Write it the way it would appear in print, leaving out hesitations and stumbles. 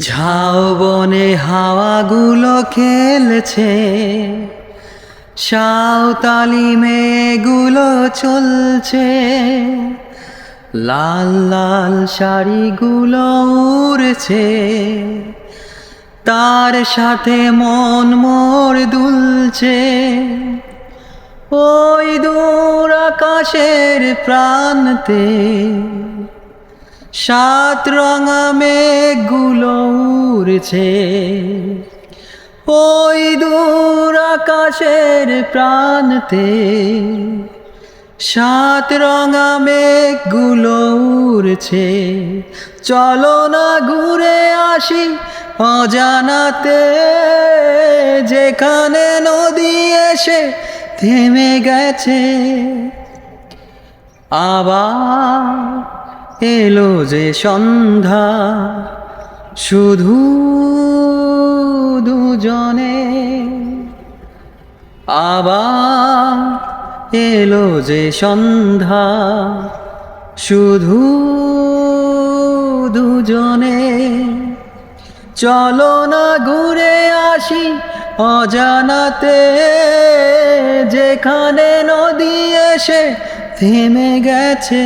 ঝাউবনে হাওয়াগুলো খেলছে, সাঁওতালি মেয়েগুলো চলছে, লাল লাল শাড়িগুলো উড়ছে, তার সাথে মন মোর দুলছে। ওই দূর আকাশের প্রান্তে সাত রঙা মেঘগুলো উড়ছে, ওই দূর আকাশের প্রান্তে সাত রঙা মেঘগুলো উড়ছে। চলো না ঘুরে আসি অজানাতে, যেখানে নদী এসে থেমে গেছে। আবার এলো যে সন্ধ্যা, শুধু দুজনে। আবার এলো যে সন্ধ্যা, শুধু দুজনে। চলো না ঘুরে আসি অজানাতে, যেখানে নদী এসে থেমে গেছে।